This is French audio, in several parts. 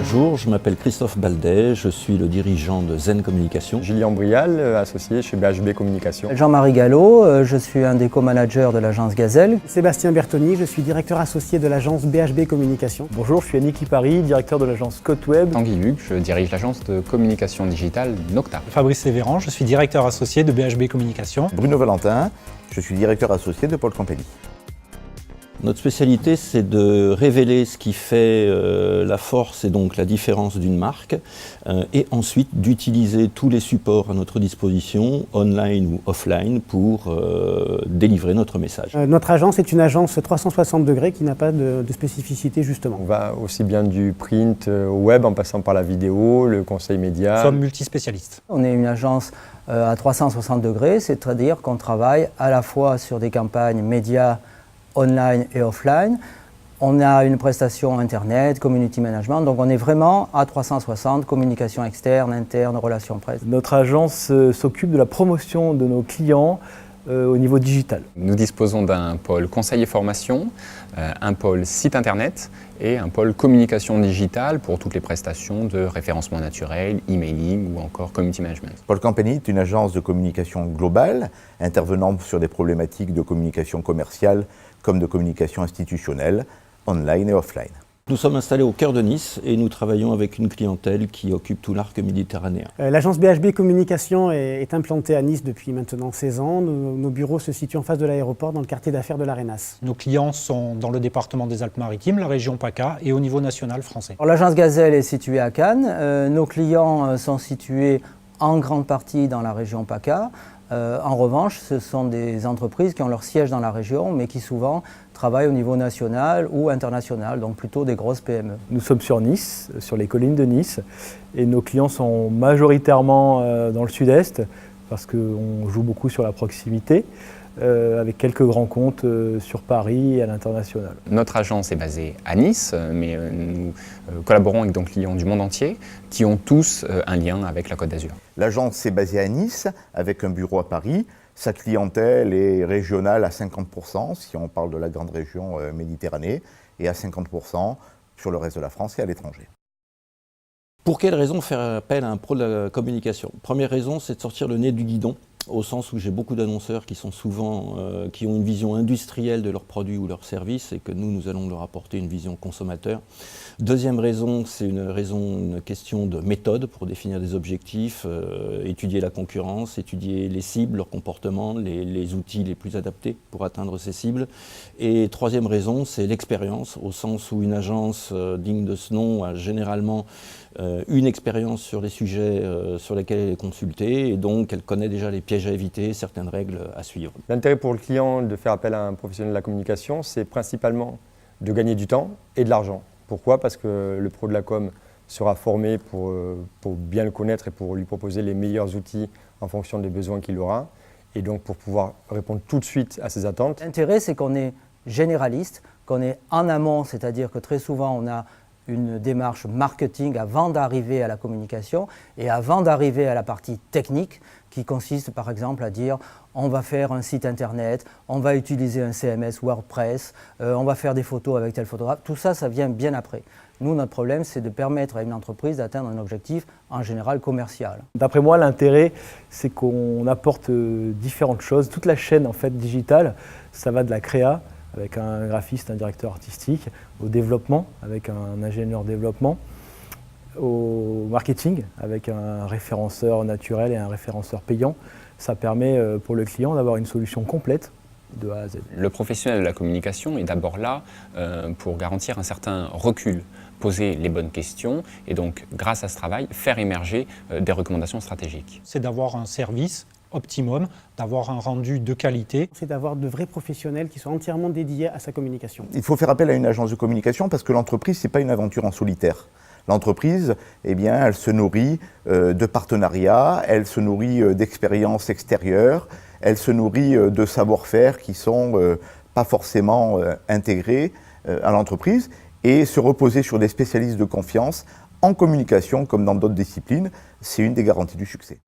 Bonjour, je m'appelle Christophe Baldet, je suis le dirigeant de Zen Communication. Julien Brial, associé chez BHB Communication. Jean-Marie Gallo, je suis un des co-managers de l'agence Gazelle. Sébastien Bertoni, je suis directeur associé de l'agence BHB Communication. Bonjour, je suis Yannick Lipari, directeur de l'agence Coteweb. Tanguy Luc, je dirige l'agence de communication digitale Nocta. Fabrice Sévéran, je suis directeur associé de BHB Communication. Bruno Valentin, je suis directeur associé de Paul Company. Notre spécialité, c'est de révéler ce qui fait la force et donc la différence d'une marque, et ensuite d'utiliser tous les supports à notre disposition, online ou offline, pour délivrer notre message. Notre agence est une agence 360 degrés qui n'a pas de spécificité justement. On va aussi bien du print au web en passant par la vidéo, le conseil média. Nous sommes multispécialistes. On est une agence à 360 degrés, c'est-à-dire qu'on travaille à la fois sur des campagnes médias online et offline. On a une prestation internet, community management, donc on est vraiment à 360, communication externe, interne, relations presse. Notre agence s'occupe de la promotion de nos clients au niveau digital. Nous disposons d'un pôle conseil et formation, un pôle site internet et un pôle communication digitale pour toutes les prestations de référencement naturel, emailing ou encore community management. Paul Company est une agence de communication globale, intervenant sur des problématiques de communication commerciale comme de communication institutionnelle, online et offline. Nous sommes installés au cœur de Nice et nous travaillons avec une clientèle qui occupe tout l'arc méditerranéen. L'agence BHB Communication est implantée à Nice depuis maintenant 16 ans. Nos bureaux se situent en face de l'aéroport dans le quartier d'affaires de l'Arenas. Nos clients sont dans le département des Alpes-Maritimes, la région PACA et au niveau national français. L'agence Gazelle est située à Cannes. Nos clients sont situés en grande partie dans la région PACA. En revanche, ce sont des entreprises qui ont leur siège dans la région, mais qui souvent travaillent au niveau national ou international, donc plutôt des grosses PME. Nous sommes sur Nice, sur les collines de Nice, et nos clients sont majoritairement dans le sud-est, parce qu'on joue beaucoup sur la proximité, avec quelques grands comptes sur Paris et à l'international. Notre agence est basée à Nice, mais nous collaborons avec des clients du monde entier qui ont tous un lien avec la Côte d'Azur. L'agence est basée à Nice, avec un bureau à Paris. Sa clientèle est régionale à 50%, si on parle de la grande région Méditerranée, et à 50% sur le reste de la France et à l'étranger. Pour quelles raisons faire appel à un pro de la communication? Première raison, c'est de sortir le nez du guidon, au sens où j'ai beaucoup d'annonceurs qui sont souvent, qui ont une vision industrielle de leurs produits ou leurs services et que nous allons leur apporter une vision consommateur. Deuxième raison, c'est une question de méthode pour définir des objectifs, étudier la concurrence, étudier les cibles, leurs comportements, les outils les plus adaptés pour atteindre ces cibles. Et troisième raison, c'est l'expérience, au sens où une agence digne de ce nom a généralement une expérience sur les sujets sur lesquels elle est consultée et donc elle connaît déjà les pièges à éviter, certaines règles à suivre. L'intérêt pour le client de faire appel à un professionnel de la communication, c'est principalement de gagner du temps et de l'argent. Pourquoi? Parce que le pro de la com sera formé pour bien le connaître et pour lui proposer les meilleurs outils en fonction des besoins qu'il aura et donc pour pouvoir répondre tout de suite à ses attentes. L'intérêt, c'est qu'on est généraliste, qu'on est en amont, c'est-à-dire que très souvent on a une démarche marketing avant d'arriver à la communication et avant d'arriver à la partie technique qui consiste par exemple à dire on va faire un site internet, on va utiliser un CMS WordPress, on va faire des photos avec tel photographe. Tout ça, ça vient bien après. Nous, notre problème, c'est de permettre à une entreprise d'atteindre un objectif en général commercial. D'après moi, l'intérêt, c'est qu'on apporte différentes choses. Toute la chaîne en fait digitale, ça va de la créa, avec un graphiste, un directeur artistique, au développement, avec un ingénieur développement, au marketing, avec un référenceur naturel et un référenceur payant. Ça permet pour le client d'avoir une solution complète de A à Z. Le professionnel de la communication est d'abord là pour garantir un certain recul, poser les bonnes questions et donc, grâce à ce travail, faire émerger des recommandations stratégiques. C'est d'avoir un service optimum, d'avoir un rendu de qualité. C'est d'avoir de vrais professionnels qui sont entièrement dédiés à sa communication. Il faut faire appel à une agence de communication parce que l'entreprise, ce n'est pas une aventure en solitaire. L'entreprise, eh bien, elle se nourrit de partenariats, elle se nourrit d'expériences extérieures, elle se nourrit de savoir-faire qui ne sont pas forcément intégrés à l'entreprise et se reposer sur des spécialistes de confiance en communication comme dans d'autres disciplines, c'est une des garanties du succès.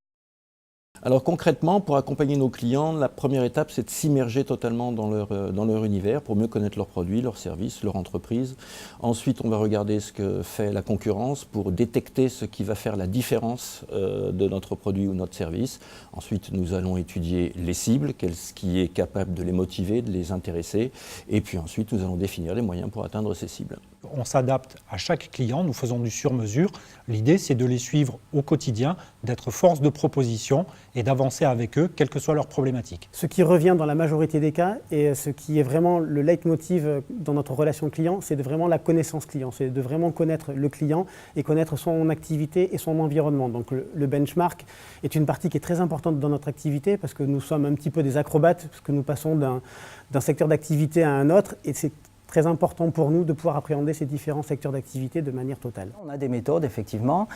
Alors concrètement, pour accompagner nos clients, la première étape, c'est de s'immerger totalement dans leur univers pour mieux connaître leurs produits, leurs services, leur entreprise. Ensuite, on va regarder ce que fait la concurrence pour détecter ce qui va faire la différence de notre produit ou notre service. Ensuite, nous allons étudier les cibles, ce qui est capable de les motiver, de les intéresser. Et puis ensuite, nous allons définir les moyens pour atteindre ces cibles. On s'adapte à chaque client, nous faisons du sur-mesure. L'idée, c'est de les suivre au quotidien, d'être force de proposition et d'avancer avec eux, quelle que soit leur problématique. Ce qui revient dans la majorité des cas et ce qui est vraiment le leitmotiv dans notre relation client, c'est vraiment la connaissance client. C'est de vraiment connaître le client et connaître son activité et son environnement. Donc le benchmark est une partie qui est très importante dans notre activité parce que nous sommes un petit peu des acrobates, parce que nous passons d'un secteur d'activité à un autre et c'est très important pour nous de pouvoir appréhender ces différents secteurs d'activité de manière totale. On a des méthodes, effectivement,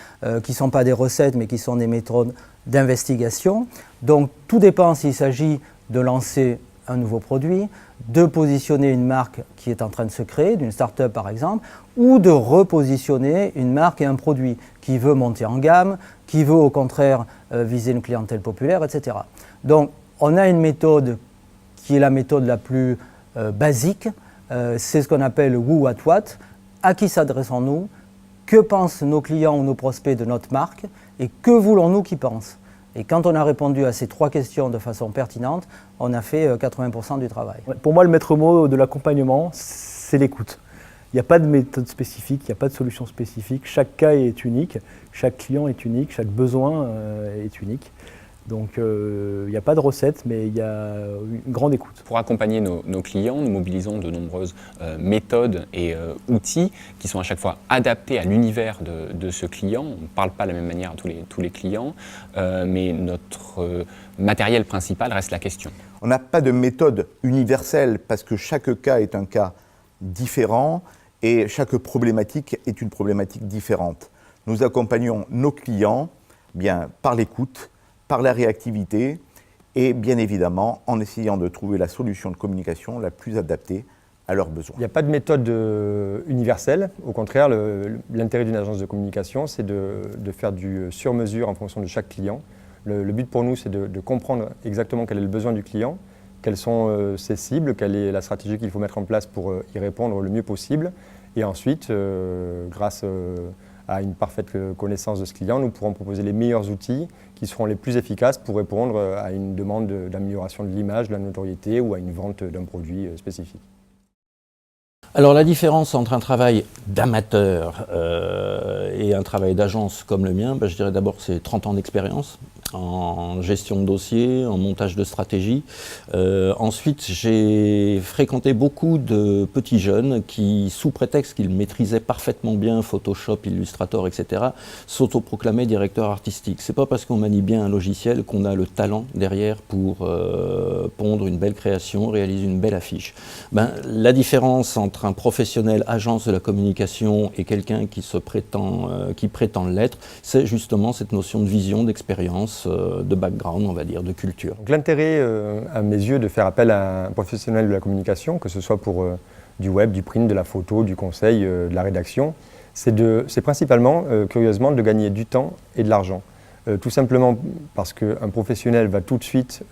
qui ne sont pas des recettes, mais qui sont des méthodes d'investigation. Donc, tout dépend s'il s'agit de lancer un nouveau produit, de positionner une marque qui est en train de se créer, d'une start-up par exemple, ou de repositionner une marque et un produit qui veut monter en gamme, qui veut au contraire viser une clientèle populaire, etc. Donc, on a une méthode qui est la méthode la plus basique. C'est ce qu'on appelle Who, What, What. À qui s'adressons-nous? Que pensent nos clients ou nos prospects de notre marque? Et que voulons-nous qu'ils pensent? Et quand on a répondu à ces 3 questions de façon pertinente, on a fait 80% du travail. Pour moi, le maître mot de l'accompagnement, c'est l'écoute. Il n'y a pas de méthode spécifique, il n'y a pas de solution spécifique. Chaque cas est unique, chaque client est unique, chaque besoin est unique. Donc il n'y a pas de recette, mais il y a une grande écoute. Pour accompagner nos clients, nous mobilisons de nombreuses méthodes et outils qui sont à chaque fois adaptés à l'univers de ce client. On ne parle pas de la même manière à tous les clients, mais notre matériel principal reste la question. On n'a pas de méthode universelle parce que chaque cas est un cas différent et chaque problématique est une problématique différente. Nous accompagnons nos clients bien par l'écoute, par la réactivité et bien évidemment en essayant de trouver la solution de communication la plus adaptée à leurs besoins. Il n'y a pas de méthode universelle. Au contraire, l'intérêt d'une agence de communication, c'est de faire du sur-mesure en fonction de chaque client. Le but pour nous, c'est de comprendre exactement quel est le besoin du client, quelles sont ses cibles, quelle est la stratégie qu'il faut mettre en place pour y répondre le mieux possible. Et ensuite, grâce à une parfaite connaissance de ce client, nous pourrons proposer les meilleurs outils qui seront les plus efficaces pour répondre à une demande d'amélioration de l'image, de la notoriété ou à une vente d'un produit spécifique. Alors la différence entre un travail d'amateur et un travail d'agence comme le mien, je dirais d'abord c'est 30 ans d'expérience en gestion de dossiers, en montage de stratégie. Ensuite, j'ai fréquenté beaucoup de petits jeunes qui, sous prétexte qu'ils maîtrisaient parfaitement bien Photoshop, Illustrator, etc., s'autoproclamaient directeurs artistiques. C'est pas parce qu'on manie bien un logiciel qu'on a le talent derrière pour pondre une belle création, réaliser une belle affiche. La différence entre un professionnel agence de la communication et quelqu'un qui prétend l'être, c'est justement cette notion de vision, d'expérience, de background, on va dire, de culture. L'intérêt, à mes yeux, de faire appel à un professionnel de la communication, que ce soit pour du web, du print, de la photo, du conseil, de la rédaction, c'est principalement, curieusement, de gagner du temps et de l'argent. Tout simplement parce qu'un professionnel va tout de suite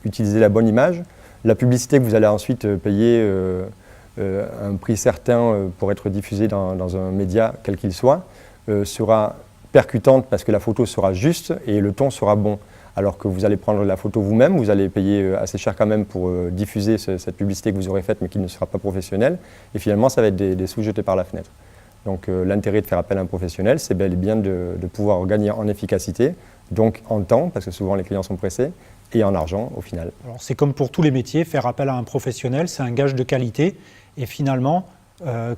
utiliser la bonne image. La publicité que vous allez ensuite payer un prix certain pour être diffusée dans un média, quel qu'il soit, sera percutante parce que la photo sera juste et le ton sera bon. Alors que vous allez prendre la photo vous-même, vous allez payer assez cher quand même pour diffuser cette publicité que vous aurez faite mais qui ne sera pas professionnelle. Et finalement, ça va être des sous jetés par la fenêtre. Donc l'intérêt de faire appel à un professionnel, c'est bel et bien de pouvoir gagner en efficacité, donc en temps, parce que souvent les clients sont pressés, et en argent au final. Alors, c'est comme pour tous les métiers, faire appel à un professionnel, c'est un gage de qualité. Et finalement,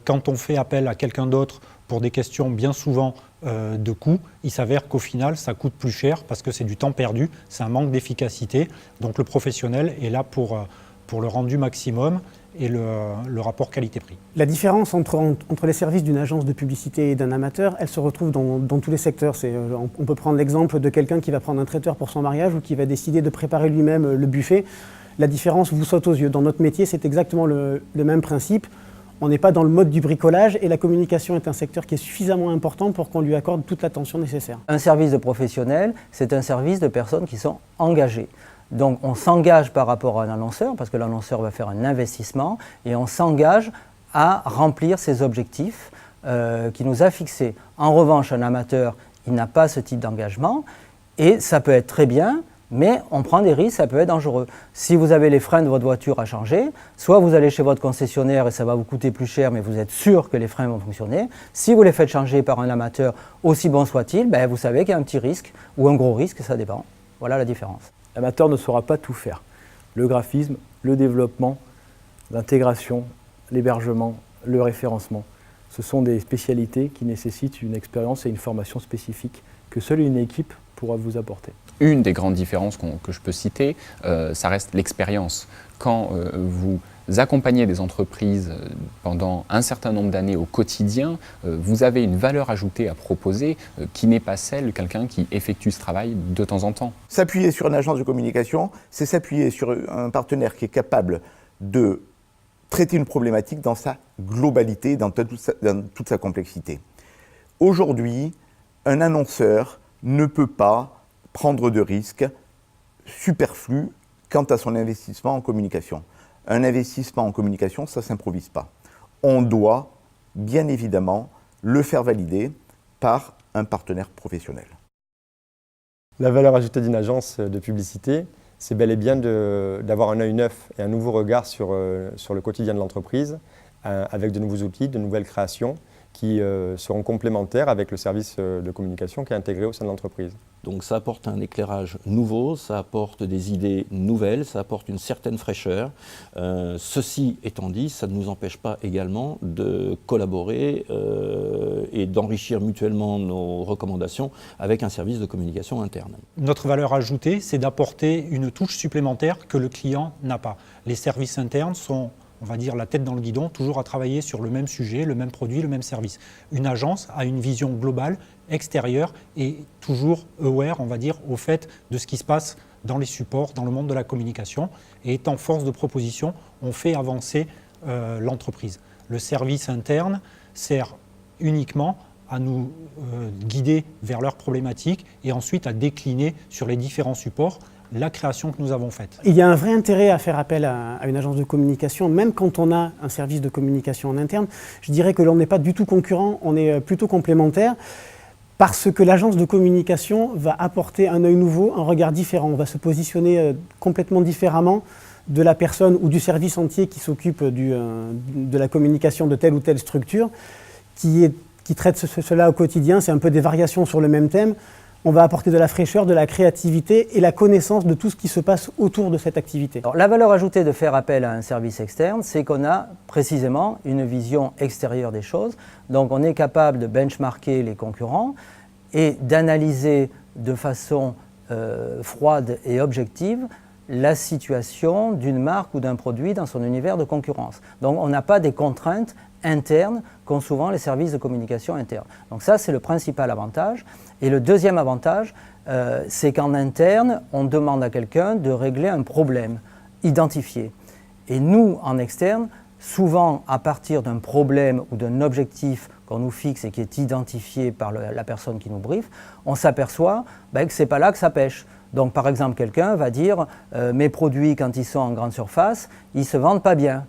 quand on fait appel à quelqu'un d'autre pour des questions bien souvent de coût, il s'avère qu'au final, ça coûte plus cher parce que c'est du temps perdu, c'est un manque d'efficacité. Donc le professionnel est là pour le rendu maximum et le rapport qualité-prix. La différence entre les services d'une agence de publicité et d'un amateur, elle se retrouve dans tous les secteurs. On peut prendre l'exemple de quelqu'un qui va prendre un traiteur pour son mariage ou qui va décider de préparer lui-même le buffet. La différence vous saute aux yeux. Dans notre métier, c'est exactement le même principe. On n'est pas dans le mode du bricolage et la communication est un secteur qui est suffisamment important pour qu'on lui accorde toute l'attention nécessaire. Un service de professionnel, c'est un service de personnes qui sont engagées. Donc on s'engage par rapport à un annonceur, parce que l'annonceur va faire un investissement, et on s'engage à remplir ses objectifs qu'il nous a fixés. En revanche, un amateur, il n'a pas ce type d'engagement, et ça peut être très bien, mais on prend des risques, ça peut être dangereux. Si vous avez les freins de votre voiture à changer, soit vous allez chez votre concessionnaire et ça va vous coûter plus cher, mais vous êtes sûr que les freins vont fonctionner. Si vous les faites changer par un amateur, aussi bon soit-il, ben vous savez qu'il y a un petit risque ou un gros risque, ça dépend. Voilà la différence. L'amateur ne saura pas tout faire. Le graphisme, le développement, l'intégration, l'hébergement, le référencement, ce sont des spécialités qui nécessitent une expérience et une formation spécifique que seule une équipe pourra vous apporter. Une des grandes différences que je peux citer, ça reste l'expérience. Quand vous accompagnez des entreprises pendant un certain nombre d'années au quotidien, vous avez une valeur ajoutée à proposer qui n'est pas celle de quelqu'un qui effectue ce travail de temps en temps. S'appuyer sur une agence de communication, c'est s'appuyer sur un partenaire qui est capable de traiter une problématique dans sa globalité, dans toute sa complexité. Aujourd'hui, un annonceur ne peut pas prendre de risques superflus quant à son investissement en communication. Un investissement en communication, ça ne s'improvise pas. On doit, bien évidemment, le faire valider par un partenaire professionnel. La valeur ajoutée d'une agence de publicité, c'est bel et bien d'avoir un œil neuf et un nouveau regard sur le quotidien de l'entreprise, avec de nouveaux outils, de nouvelles créations qui seront complémentaires avec le service de communication qui est intégré au sein de l'entreprise. Donc ça apporte un éclairage nouveau, ça apporte des idées nouvelles, ça apporte une certaine fraîcheur. Ceci étant dit, ça ne nous empêche pas également de collaborer et d'enrichir mutuellement nos recommandations avec un service de communication interne. Notre valeur ajoutée, c'est d'apporter une touche supplémentaire que le client n'a pas. Les services internes sont, on va dire, la tête dans le guidon, toujours à travailler sur le même sujet, le même produit, le même service. Une agence a une vision globale, extérieure et toujours aware, on va dire, au fait de ce qui se passe dans les supports, dans le monde de la communication. Et étant force de proposition, on fait avancer l'entreprise. Le service interne sert uniquement à nous guider vers leurs problématiques et ensuite à décliner sur les différents supports la création que nous avons faite. Il y a un vrai intérêt à faire appel à une agence de communication, même quand on a un service de communication en interne. Je dirais que l'on n'est pas du tout concurrent, on est plutôt complémentaires, parce que l'agence de communication va apporter un œil nouveau, un regard différent. On va se positionner complètement différemment de la personne ou du service entier qui s'occupe de la communication de telle ou telle structure, qui traite cela au quotidien. C'est un peu des variations sur le même thème. On va apporter de la fraîcheur, de la créativité et la connaissance de tout ce qui se passe autour de cette activité. Alors, la valeur ajoutée de faire appel à un service externe, c'est qu'on a précisément une vision extérieure des choses. Donc on est capable de benchmarker les concurrents et d'analyser de façon froide et objective la situation d'une marque ou d'un produit dans son univers de concurrence. Donc on n'a pas des contraintes internes qu'ont souvent les services de communication internes. Donc ça, c'est le principal avantage. Et le deuxième avantage, c'est qu'en interne, on demande à quelqu'un de régler un problème identifié. Et nous, en externe, souvent à partir d'un problème ou d'un objectif qu'on nous fixe et qui est identifié par la personne qui nous briefe, on s'aperçoit que ce n'est pas là que ça pêche. Donc par exemple, quelqu'un va dire mes produits, quand ils sont en grande surface, ils ne se vendent pas bien.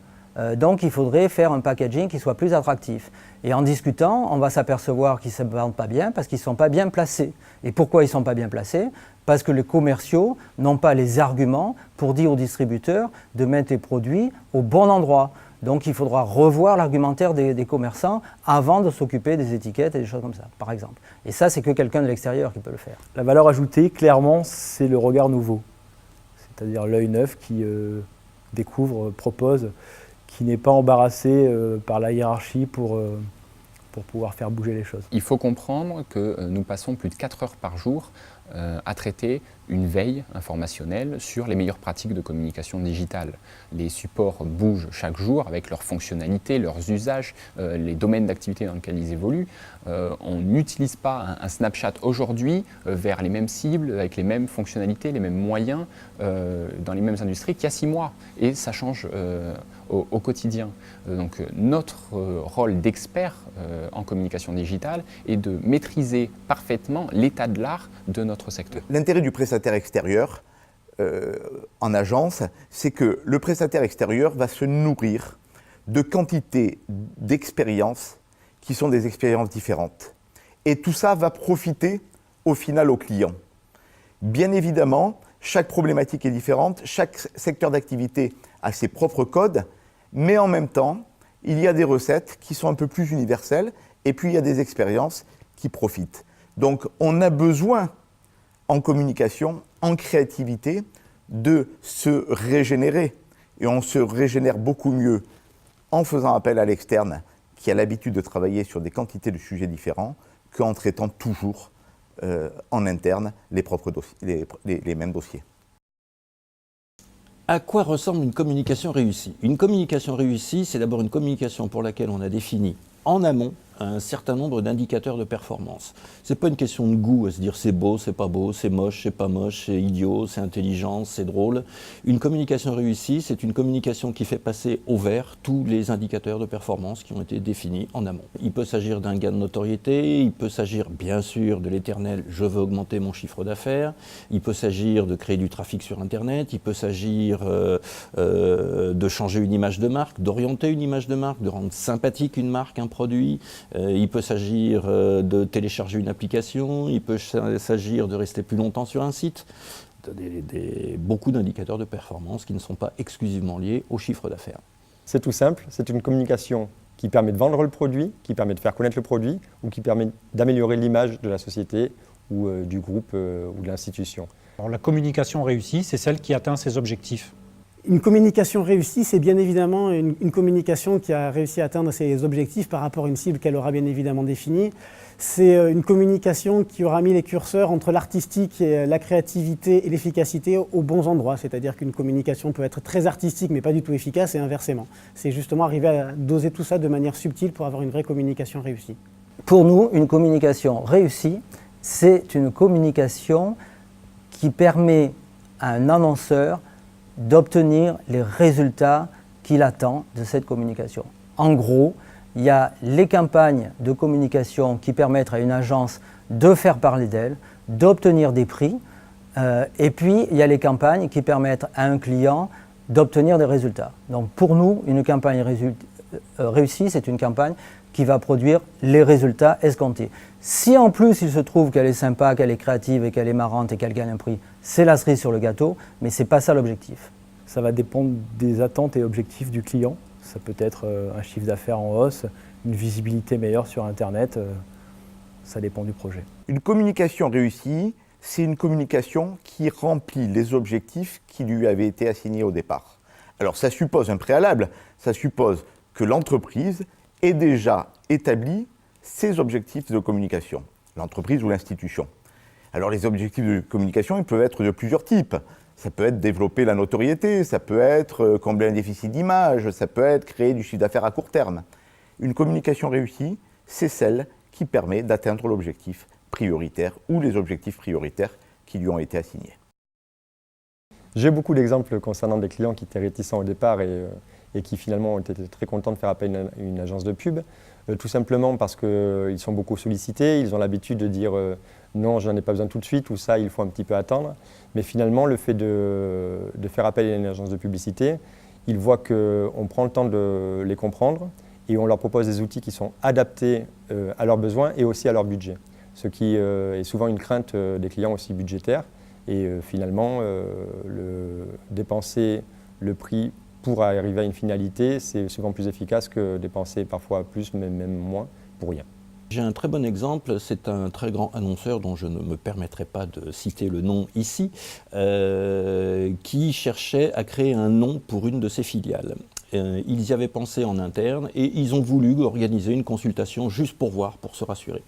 Donc il faudrait faire un packaging qui soit plus attractif. Et en discutant, on va s'apercevoir qu'ils ne se vendent pas bien parce qu'ils ne sont pas bien placés. Et pourquoi ils ne sont pas bien placés? Parce que les commerciaux n'ont pas les arguments pour dire aux distributeurs de mettre les produits au bon endroit. Donc il faudra revoir l'argumentaire des commerçants avant de s'occuper des étiquettes et des choses comme ça, par exemple. Et ça, c'est que quelqu'un de l'extérieur qui peut le faire. La valeur ajoutée, clairement, c'est le regard nouveau. C'est-à-dire l'œil neuf qui découvre, propose, qui n'est pas embarrassé par la hiérarchie pour pouvoir faire bouger les choses. Il faut comprendre que nous passons plus de 4 heures par jour à traiter une veille informationnelle sur les meilleures pratiques de communication digitale. Les supports bougent chaque jour avec leurs fonctionnalités, leurs usages, les domaines d'activité dans lesquels ils évoluent. On n'utilise pas un Snapchat aujourd'hui vers les mêmes cibles, avec les mêmes fonctionnalités, les mêmes moyens, dans les mêmes industries qu'il y a 6 mois. Et ça change au quotidien. Donc notre rôle d'expert en communication digitale est de maîtriser parfaitement l'état de l'art de notre secteur. L'intérêt du prestataire extérieur en agence, c'est que le prestataire extérieur va se nourrir de quantités d'expériences qui sont des expériences différentes. Et tout ça va profiter au final au client. Bien évidemment, chaque problématique est différente, chaque secteur d'activité a ses propres codes, mais en même temps, il y a des recettes qui sont un peu plus universelles et puis il y a des expériences qui profitent. Donc on a besoin en communication, en créativité, de se régénérer. Et on se régénère beaucoup mieux en faisant appel à l'externe qui a l'habitude de travailler sur des quantités de sujets différents qu'en traitant toujours en interne les propres dossiers, les mêmes dossiers. À quoi ressemble une communication réussie? Une communication réussie, c'est d'abord une communication pour laquelle on a défini en amont un certain nombre d'indicateurs de performance. Ce n'est pas une question de goût, à se dire c'est beau, c'est pas beau, c'est moche, c'est pas moche, c'est idiot, c'est intelligent, c'est drôle. Une communication réussie, c'est une communication qui fait passer au vert tous les indicateurs de performance qui ont été définis en amont. Il peut s'agir d'un gain de notoriété, il peut s'agir bien sûr de l'éternel « je veux augmenter mon chiffre d'affaires », il peut s'agir de créer du trafic sur Internet, il peut s'agir de changer une image de marque, d'orienter une image de marque, de rendre sympathique une marque, un produit. Il peut s'agir de télécharger une application, il peut s'agir de rester plus longtemps sur un site. Beaucoup d'indicateurs de performance qui ne sont pas exclusivement liés au chiffre d'affaires. C'est tout simple, c'est une communication qui permet de vendre le produit, qui permet de faire connaître le produit ou qui permet d'améliorer l'image de la société ou du groupe ou de l'institution. Alors, la communication réussie, c'est celle qui atteint ses objectifs. Une communication réussie, c'est bien évidemment une communication qui a réussi à atteindre ses objectifs par rapport à une cible qu'elle aura bien évidemment définie. C'est une communication qui aura mis les curseurs entre l'artistique, et la créativité et l'efficacité aux bons endroits. C'est-à-dire qu'une communication peut être très artistique mais pas du tout efficace et inversement. C'est justement arriver à doser tout ça de manière subtile pour avoir une vraie communication réussie. Pour nous, une communication réussie, c'est une communication qui permet à un annonceur d'obtenir les résultats qu'il attend de cette communication. En gros, il y a les campagnes de communication qui permettent à une agence de faire parler d'elle, d'obtenir des prix, et puis il y a les campagnes qui permettent à un client d'obtenir des résultats. Donc pour nous, une campagne réussie, c'est une campagne qui va produire les résultats escomptés. Si en plus il se trouve qu'elle est sympa, qu'elle est créative et qu'elle est marrante et qu'elle gagne un prix, c'est la cerise sur le gâteau, mais ce n'est pas ça l'objectif. Ça va dépendre des attentes et objectifs du client. Ça peut être un chiffre d'affaires en hausse, une visibilité meilleure sur Internet, ça dépend du projet. Une communication réussie, c'est une communication qui remplit les objectifs qui lui avaient été assignés au départ. Alors ça suppose un préalable, ça suppose que l'entreprise ait déjà établi ses objectifs de communication, l'entreprise ou l'institution. Alors les objectifs de communication, ils peuvent être de plusieurs types. Ça peut être développer la notoriété, ça peut être combler un déficit d'image, ça peut être créer du chiffre d'affaires à court terme. Une communication réussie, c'est celle qui permet d'atteindre l'objectif prioritaire ou les objectifs prioritaires qui lui ont été assignés. J'ai beaucoup d'exemples concernant des clients qui étaient réticents au départ et qui finalement ont été très contents de faire appel à une agence de pub, tout simplement parce qu'ils sont beaucoup sollicités, ils ont l'habitude de dire non, je n'en ai pas besoin tout de suite ou ça, il faut un petit peu attendre. Mais finalement, le fait de faire appel à une agence de publicité, ils voient qu'on prend le temps de les comprendre et on leur propose des outils qui sont adaptés à leurs besoins et aussi à leur budget. Ce qui est souvent une crainte des clients aussi budgétaires. Et finalement, dépenser le prix pour arriver à une finalité, c'est souvent plus efficace que dépenser parfois plus, mais même moins, pour rien. J'ai un très bon exemple, c'est un très grand annonceur dont je ne me permettrai pas de citer le nom ici, qui cherchait à créer un nom pour une de ses filiales. Ils y avaient pensé en interne et ils ont voulu organiser une consultation juste pour voir, pour se rassurer.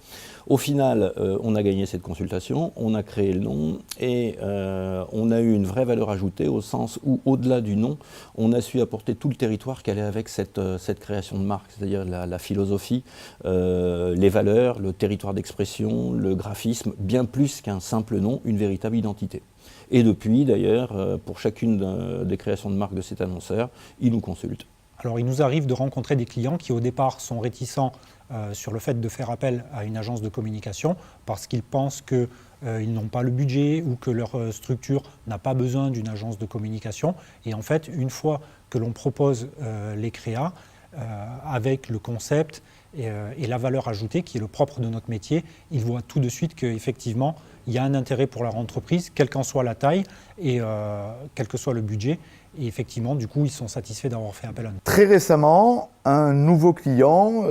Au final, on a gagné cette consultation, on a créé le nom et on a eu une vraie valeur ajoutée au sens où, au-delà du nom, on a su apporter tout le territoire qui allait avec cette création de marque, c'est-à-dire la philosophie, les valeurs, le territoire d'expression, le graphisme, bien plus qu'un simple nom, une véritable identité. Et depuis, d'ailleurs, pour chacune des créations de marque de cet annonceur, ils nous consultent. Alors, il nous arrive de rencontrer des clients qui, au départ, sont réticents sur le fait de faire appel à une agence de communication parce qu'ils pensent qu'ils n'ont pas le budget ou que leur structure n'a pas besoin d'une agence de communication. Et en fait, une fois que l'on propose les créas, avec le concept et la valeur ajoutée qui est le propre de notre métier, ils voient tout de suite qu'effectivement, il y a un intérêt pour leur entreprise, quelle qu'en soit la taille et quel que soit le budget. Et effectivement, du coup, ils sont satisfaits d'avoir fait appel à nous. Très récemment, un nouveau client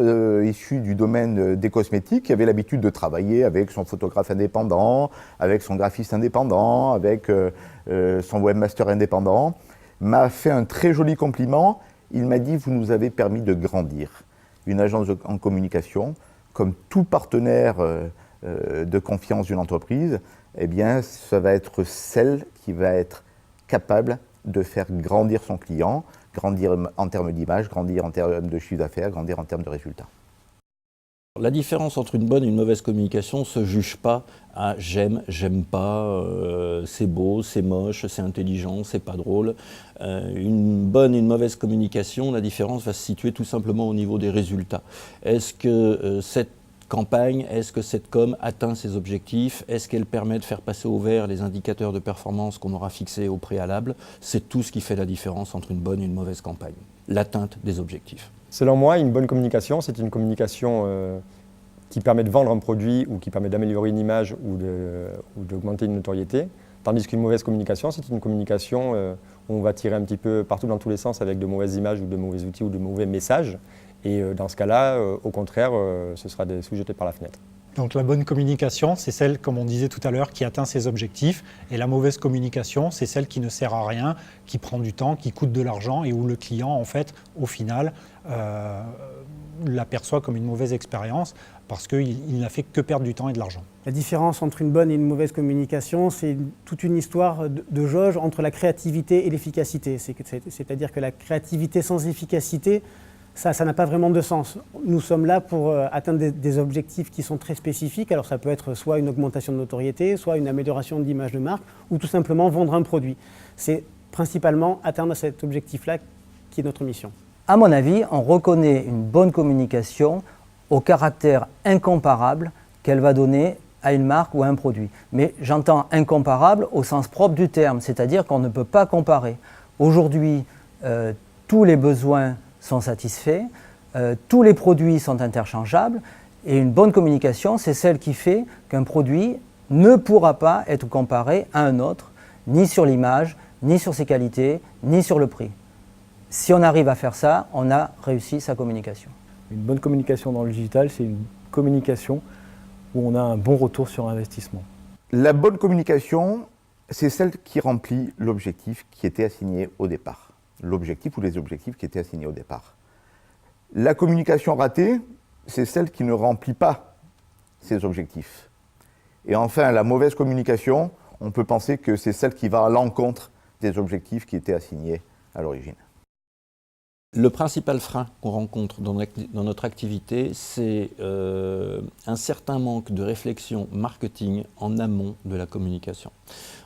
issu du domaine des cosmétiques qui avait l'habitude de travailler avec son photographe indépendant, avec son graphiste indépendant, avec son webmaster indépendant, m'a fait un très joli compliment. Il m'a dit « Vous nous avez permis de grandir ». Une agence en communication, comme tout partenaire de confiance d'une entreprise, eh bien, ça va être celle qui va être capable de faire grandir son client, grandir en termes d'image, grandir en termes de chiffre d'affaires, grandir en termes de résultats. La différence entre une bonne et une mauvaise communication ne se juge pas à j'aime, j'aime pas, c'est beau, c'est moche, c'est intelligent, c'est pas drôle. Une bonne et une mauvaise communication, la différence va se situer tout simplement au niveau des résultats. Est-ce que cette campagne, est-ce que cette com atteint ses objectifs? Est-ce qu'elle permet de faire passer au vert les indicateurs de performance qu'on aura fixés au préalable? C'est tout ce qui fait la différence entre une bonne et une mauvaise campagne. L'atteinte des objectifs. Selon moi, une bonne communication, c'est une communication qui permet de vendre un produit ou qui permet d'améliorer une image ou d'augmenter une notoriété. Tandis qu'une mauvaise communication, c'est une communication où on va tirer un petit peu partout dans tous les sens avec de mauvaises images ou de mauvais outils ou de mauvais messages. Et dans ce cas-là, au contraire, ce sera sous-jeté par la fenêtre. Donc la bonne communication, c'est celle, comme on disait tout à l'heure, qui atteint ses objectifs. Et la mauvaise communication, c'est celle qui ne sert à rien, qui prend du temps, qui coûte de l'argent et où le client, en fait, au final, l'aperçoit comme une mauvaise expérience parce qu'il n'a fait que perdre du temps et de l'argent. La différence entre une bonne et une mauvaise communication, c'est toute une histoire de jauge entre la créativité et l'efficacité. C'est-à-dire que la créativité sans efficacité, ça n'a pas vraiment de sens. Nous sommes là pour atteindre des objectifs qui sont très spécifiques. Alors ça peut être soit une augmentation de notoriété, soit une amélioration d'image de marque, ou tout simplement vendre un produit. C'est principalement atteindre cet objectif-là qui est notre mission. À mon avis, on reconnaît une bonne communication au caractère incomparable qu'elle va donner à une marque ou à un produit. Mais j'entends incomparable au sens propre du terme, c'est-à-dire qu'on ne peut pas comparer. Aujourd'hui, tous les besoins sont satisfaits, tous les produits sont interchangeables et une bonne communication, c'est celle qui fait qu'un produit ne pourra pas être comparé à un autre, ni sur l'image, ni sur ses qualités, ni sur le prix. Si on arrive à faire ça, on a réussi sa communication. Une bonne communication dans le digital, c'est une communication où on a un bon retour sur investissement. La bonne communication, c'est celle qui remplit l'objectif qui était assigné au départ. L'objectif ou les objectifs qui étaient assignés au départ. La communication ratée, c'est celle qui ne remplit pas ces objectifs. Et enfin, la mauvaise communication, on peut penser que c'est celle qui va à l'encontre des objectifs qui étaient assignés à l'origine. Le principal frein qu'on rencontre dans notre activité, c'est un certain manque de réflexion marketing en amont de la communication.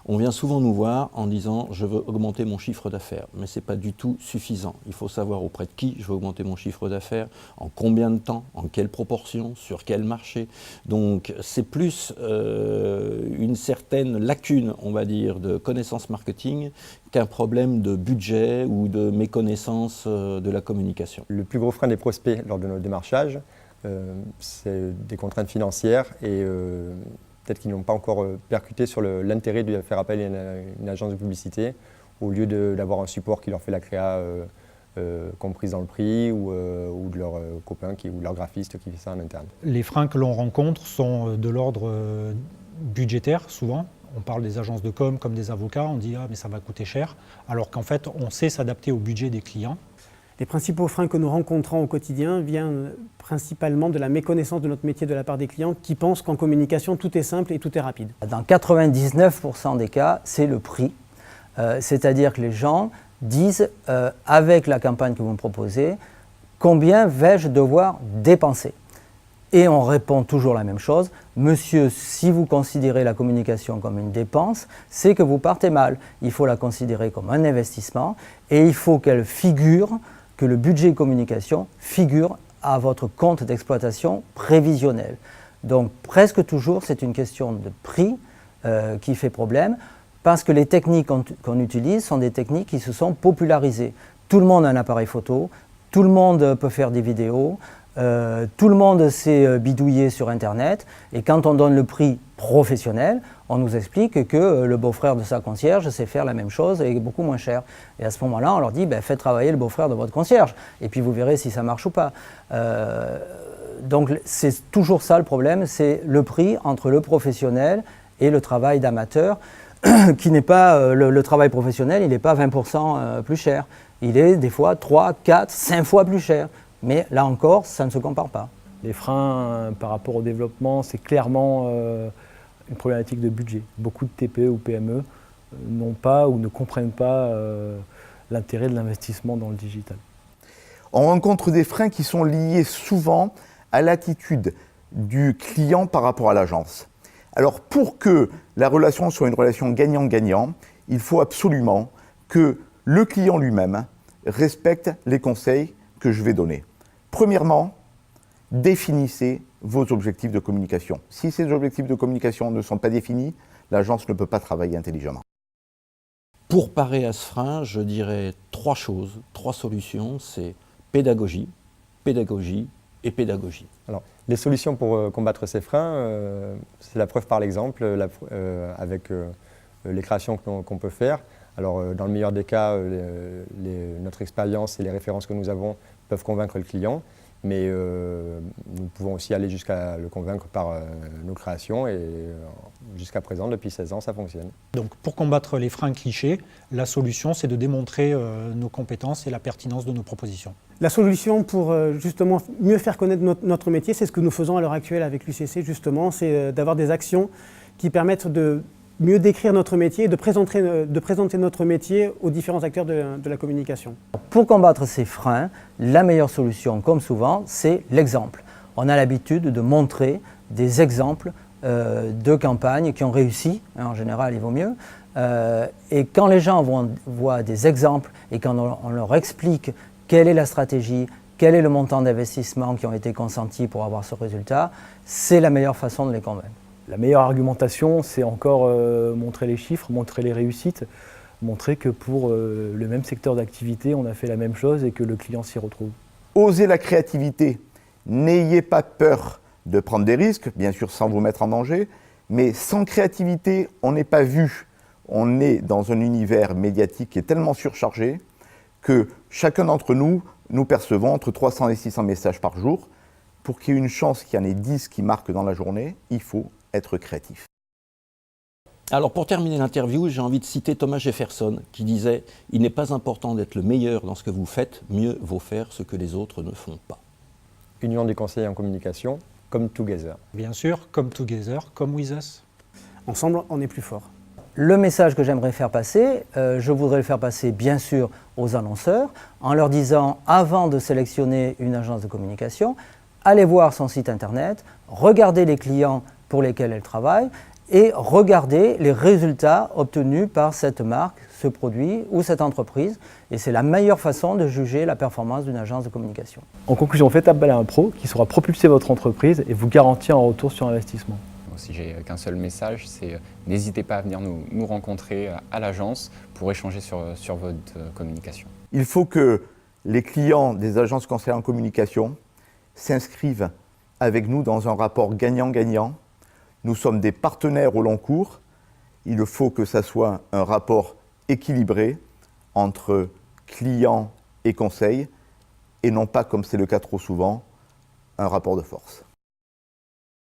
On vient souvent nous voir en disant « je veux augmenter mon chiffre d'affaires », mais ce n'est pas du tout suffisant. Il faut savoir auprès de qui je veux augmenter mon chiffre d'affaires, en combien de temps, en quelle proportion, sur quel marché. Donc c'est plus une certaine lacune, on va dire, de connaissances marketing qu'un problème de budget ou de méconnaissance de la communication. Le plus gros frein des prospects lors de notre démarchage, c'est des contraintes financières et peut-être qu'ils n'ont pas encore percuté sur l'intérêt de faire appel à une agence de publicité au lieu d'avoir un support qui leur fait la créa comprise dans le prix ou de leurs copains ou leur graphiste qui fait ça en interne. Les freins que l'on rencontre sont de l'ordre budgétaire souvent. On parle des agences de com comme des avocats, on dit « ah mais ça va coûter cher », alors qu'en fait on sait s'adapter au budget des clients. Les principaux freins que nous rencontrons au quotidien viennent principalement de la méconnaissance de notre métier de la part des clients qui pensent qu'en communication, tout est simple et tout est rapide. Dans 99% des cas, c'est le prix. C'est-à-dire que les gens disent, avec la campagne que vous me proposez, combien vais-je devoir dépenser? Et on répond toujours la même chose. Monsieur, si vous considérez la communication comme une dépense, c'est que vous partez mal. Il faut la considérer comme un investissement et il faut qu'elle figure, que le budget communication figure à votre compte d'exploitation prévisionnel. Donc presque toujours, c'est une question de prix qui fait problème parce que les techniques qu'on utilise sont des techniques qui se sont popularisées. Tout le monde a un appareil photo, tout le monde peut faire des vidéos, tout le monde sait bidouiller sur Internet et quand on donne le prix professionnel, on nous explique que le beau-frère de sa concierge sait faire la même chose et beaucoup moins cher. Et à ce moment-là, on leur dit faites travailler le beau-frère de votre concierge et puis vous verrez si ça marche ou pas. Donc c'est toujours ça le problème, c'est le prix entre le professionnel et le travail d'amateur qui n'est pas, le travail professionnel, il n'est pas 20% plus cher. Il est des fois 3, 4, 5 fois plus cher. Mais là encore, ça ne se compare pas. Les freins par rapport au développement, c'est clairement une problématique de budget. Beaucoup de TPE ou PME n'ont pas ou ne comprennent pas l'intérêt de l'investissement dans le digital. On rencontre des freins qui sont liés souvent à l'attitude du client par rapport à l'agence. Alors pour que la relation soit une relation gagnant-gagnant, il faut absolument que le client lui-même respecte les conseils que je vais donner. Premièrement, définissez vos objectifs de communication. Si ces objectifs de communication ne sont pas définis, l'agence ne peut pas travailler intelligemment. Pour parer à ce frein, je dirais 3 choses, 3 solutions, c'est pédagogie, pédagogie et pédagogie. Alors, les solutions pour combattre ces freins, c'est la preuve par l'exemple, avec les créations qu'on peut faire. Alors, dans le meilleur des cas, notre expérience et les références que nous avons peuvent convaincre le client, mais nous pouvons aussi aller jusqu'à le convaincre par nos créations et jusqu'à présent, depuis 16 ans, ça fonctionne. Donc pour combattre les freins clichés, la solution c'est de démontrer nos compétences et la pertinence de nos propositions. La solution pour justement mieux faire connaître notre métier, c'est ce que nous faisons à l'heure actuelle avec l'UCC justement, c'est d'avoir des actions qui permettent de mieux décrire notre métier et de présenter notre métier aux différents acteurs de la communication. Pour combattre ces freins, la meilleure solution, comme souvent, c'est l'exemple. On a l'habitude de montrer des exemples de campagnes qui ont réussi, en général il vaut mieux, et quand les gens voient des exemples et quand on leur explique quelle est la stratégie, quel est le montant d'investissement qui ont été consentis pour avoir ce résultat, c'est la meilleure façon de les convaincre. La meilleure argumentation, c'est encore montrer les chiffres, montrer les réussites, montrer que pour le même secteur d'activité, on a fait la même chose et que le client s'y retrouve. Osez la créativité, n'ayez pas peur de prendre des risques, bien sûr sans vous mettre en danger, mais sans créativité, on n'est pas vu. On est dans un univers médiatique qui est tellement surchargé que chacun d'entre nous, nous percevons entre 300 et 600 messages par jour. Pour qu'il y ait une chance qu'il y en ait 10 qui marquent dans la journée, il faut être créatif. Alors pour terminer l'interview, j'ai envie de citer Thomas Jefferson qui disait « Il n'est pas important d'être le meilleur dans ce que vous faites, mieux vaut faire ce que les autres ne font pas ». Union des conseillers en communication, come together. Bien sûr, come together, come with us. Ensemble, on est plus fort. Le message que j'aimerais faire passer, je voudrais le faire passer bien sûr aux annonceurs en leur disant avant de sélectionner une agence de communication, allez voir son site internet, regardez les clients pour lesquels elle travaille et regardez les résultats obtenus par cette marque, ce produit ou cette entreprise. Et c'est la meilleure façon de juger la performance d'une agence de communication. En conclusion, faites appel à un pro qui saura propulser votre entreprise et vous garantir un retour sur investissement. Si j'ai qu'un seul message, c'est n'hésitez pas à venir nous rencontrer à l'agence pour échanger sur votre communication. Il faut que les clients des agences conseillères en communication s'inscrivent avec nous dans un rapport gagnant-gagnant. Nous sommes des partenaires au long cours. Il faut que ça soit un rapport équilibré entre clients et conseils et non pas, comme c'est le cas trop souvent, un rapport de force.